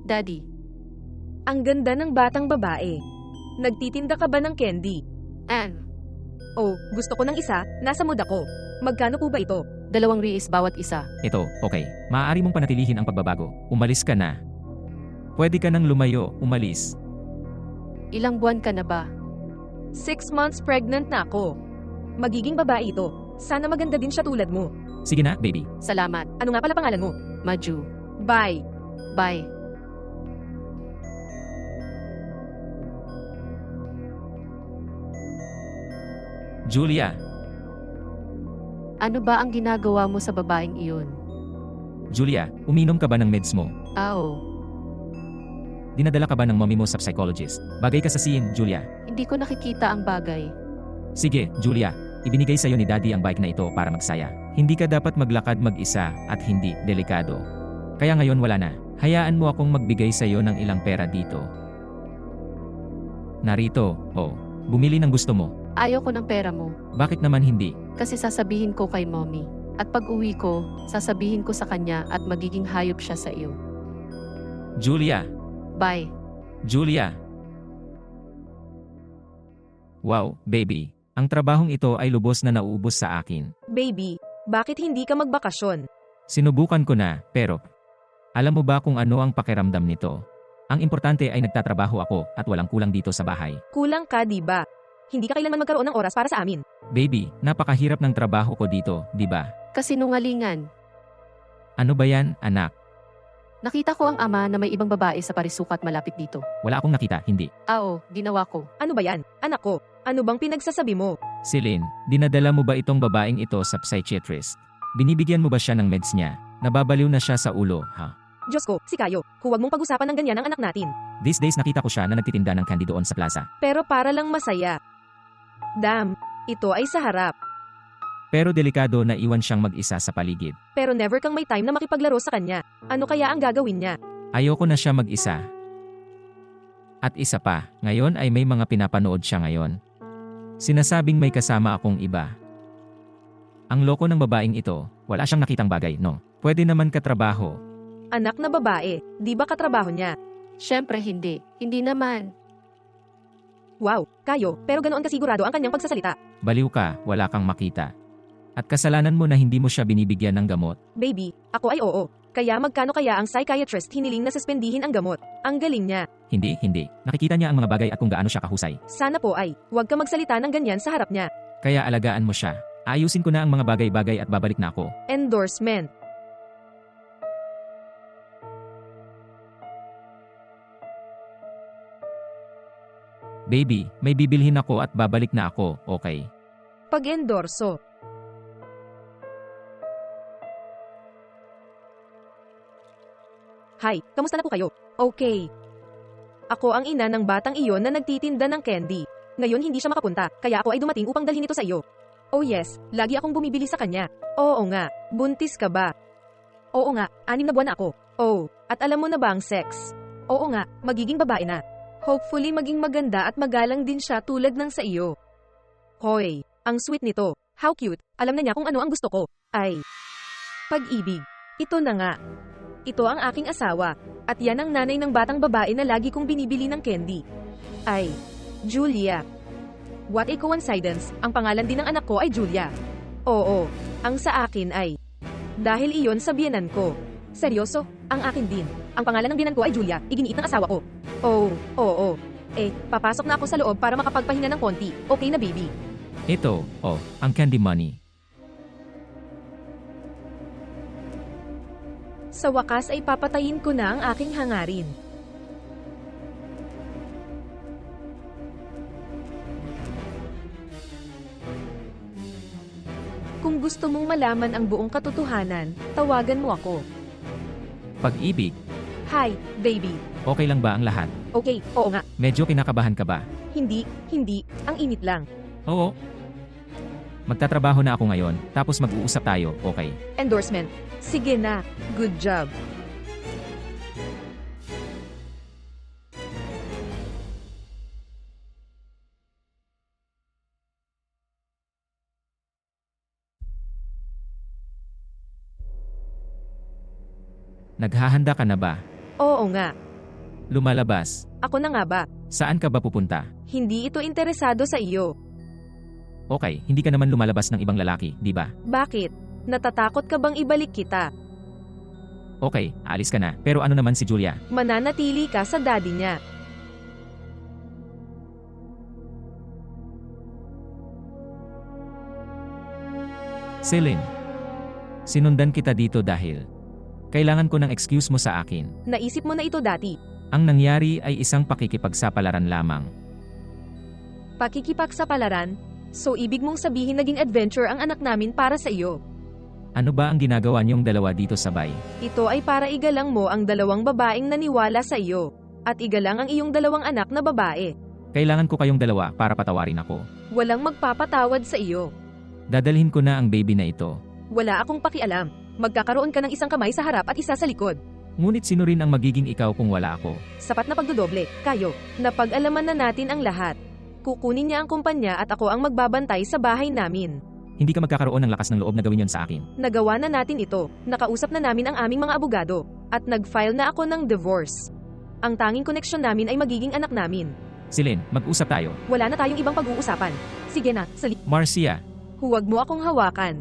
Daddy, Ang ganda ng batang babae. Nagtitinda ka ba ng candy? Anne, Oh, gusto ko ng isa, nasa mood ako. Magkano po ba ito? 2 riis bawat isa. Ito, okay. Maaari mong panatilihin ang pagbabago. Umalis ka na. Pwede ka nang lumayo, umalis. Ilang buwan ka na ba? 6 months pregnant na ako. Magiging babae ito. Sana maganda din siya tulad mo. Sige na, baby. Salamat. Ano nga pala pangalan mo? Maju. Bye. Bye. Julia, Ano ba ang ginagawa mo sa babaeng iyon? Julia, uminom ka ba ng meds mo? Oo. Dinadala ka ba ng mommy mo sa psychologist? Bagay ka sa scene, Julia. Hindi ko nakikita ang bagay. Sige, Julia. Ibinigay sa'yo ni Daddy ang bike na ito para magsaya. Hindi ka dapat maglakad mag-isa at hindi delikado. Kaya ngayon wala na. Hayaan mo akong magbigay sa'yo ng ilang pera dito. Narito, oh. Bumili ng gusto mo. Ayoko ng pera mo. Bakit naman hindi? Kasi sasabihin ko kay mommy. At pag uwi ko, sasabihin ko sa kanya at magiging hayop siya sa iyo. Julia! Bye. Julia! Wow, baby. Ang trabahong ito ay lubos na nauubos sa akin. Baby, bakit hindi ka magbakasyon? Sinubukan ko na, pero alam mo ba kung ano ang pakiramdam nito? Ang importante ay nagtatrabaho ako at walang kulang dito sa bahay. Kulang ka, di ba? Hindi ka kailanman magkaroon ng oras para sa amin. Baby, napakahirap ng trabaho ko dito, di ba? Kasinungalingan. Ano ba yan, anak? Nakita ko ang ama na may ibang babae sa parisukat malapit dito. Wala akong nakita, hindi. Oo, ginawa ko. Ano ba yan? Anak ko, ano bang pinagsasabi mo? Celine, dinadala mo ba itong babaeng ito sa psychiatrist? Binibigyan mo ba siya ng meds niya? Nababaliw na siya sa ulo, ha? Diyos ko, si Kayo, huwag mong pag-usapan ng ganyan ang anak natin. These days nakita ko siya na nagtitinda ng candy doon sa plaza. Pero para lang masaya. Damn, ito ay sa harap. Pero delikado na iwan siyang mag-isa sa paligid. Pero never kang may time na makipaglaro sa kanya. Ano kaya ang gagawin niya? Ayoko na siya mag-isa. At isa pa, ngayon ay may mga pinapanood siya ngayon. Sinasabing may kasama akong iba. Ang loko ng babaeng ito, wala siyang nakitang bagay, no? Pwede naman katrabaho. Anak na babae, di ba katrabaho niya? Siyempre hindi. Hindi naman. Wow, Kayo, pero ganoon kasigurado ang kanyang pagsasalita. Baliw ka, wala kang makita. At kasalanan mo na hindi mo siya binibigyan ng gamot. Baby, ako ay oo. Kaya magkano kaya ang psychiatrist hiniling na suspendihin ang gamot? Ang galing niya. Hindi. Nakikita niya ang mga bagay at kung gaano siya kahusay. Sana po ay, huwag ka magsalita ng ganyan sa harap niya. Kaya alagaan mo siya. Ayusin ko na ang mga bagay-bagay at babalik na ako. Endorsement. Baby, may bibilhin ako at babalik na ako, okay? Pag-endorso. Hi, kamusta na po kayo? Okay. Ako ang ina ng batang iyon na nagtitinda ng candy. Ngayon hindi siya makapunta, kaya ako ay dumating upang dalhin ito sa iyo. Oh yes, lagi akong bumibili sa kanya. Oo nga, buntis ka ba? Oo nga, 6 na buwan na ako. Oh, at alam mo na ba ang sex? Oo nga, magiging babae na. Hopefully maging maganda at magalang din siya tulad ng sa iyo. Hoy, ang sweet nito. How cute, alam na niya kung ano ang gusto ko. Ay, pag-ibig. Ito na nga. Ito ang aking asawa. At yan ang nanay ng batang babae na lagi kong binibili ng candy. Ay, Julia. What a coincidence, ang pangalan din ng anak ko ay Julia. Oo, ang sa akin ay. Dahil iyon sa biyenan ko. Seryoso, ang akin din. Ang pangalan ng biyenan ko ay Julia, iginiit ng asawa ko. Oh, oo. Papasok na ako sa loob para makapagpahinga ng konti. Okay na baby. Ito, ang candy money. Sa wakas ay papatayin ko na ang aking hangarin. Kung gusto mong malaman ang buong katotohanan, tawagan mo ako. Pag-ibig, Hi, baby. okay lang ba ang lahat? Okay, oo nga. Medyo kinakabahan ka ba? Hindi, ang init lang. Oo. Magtatrabaho na ako ngayon, tapos mag-uusap tayo, okay? Endorsement. Sige na, good job. Naghahanda ka na ba? Oo nga. Lumalabas. Ako na nga ba? Saan ka ba pupunta? Hindi ito interesado sa iyo. Okay, hindi ka naman lumalabas ng ibang lalaki, di ba? Bakit? Natatakot ka bang ibalik kita? Okay, alis ka na. Pero ano naman si Julia? Mananatili ka sa daddy niya. Celine. Sinundan kita dito dahil kailangan ko ng excuse mo sa akin. Naisip mo na ito dati. Ang nangyari ay isang pakikipagsapalaran lamang. Pakikipagsapalaran? So ibig mong sabihin naging adventure ang anak namin para sa iyo. Ano ba ang ginagawa niyong dalawa dito sabay? Ito ay para igalang mo ang dalawang babaeng naniwala sa iyo. At igalang ang iyong dalawang anak na babae. Kailangan ko kayong dalawa para patawarin ako. Walang magpapatawad sa iyo. Dadalhin ko na ang baby na ito. Wala akong pakialam. Magkakaroon ka ng isang kamay sa harap at isa sa likod. Ngunit sino rin ang magiging ikaw kung wala ako? Sapat na pagdodoble, kayo. Napag-alaman na natin ang lahat. Kukunin niya ang kumpanya at ako ang magbabantay sa bahay namin. Hindi ka magkakaroon ng lakas ng loob na gawin yon sa akin. Nagawa na natin ito. Nakausap na namin ang aming mga abogado. At nag-file na ako ng divorce. Ang tanging koneksyon namin ay magiging anak namin. Celine, mag-usap tayo. Wala na tayong ibang pag-uusapan. Sige na, Marcia, Huwag mo akong hawakan.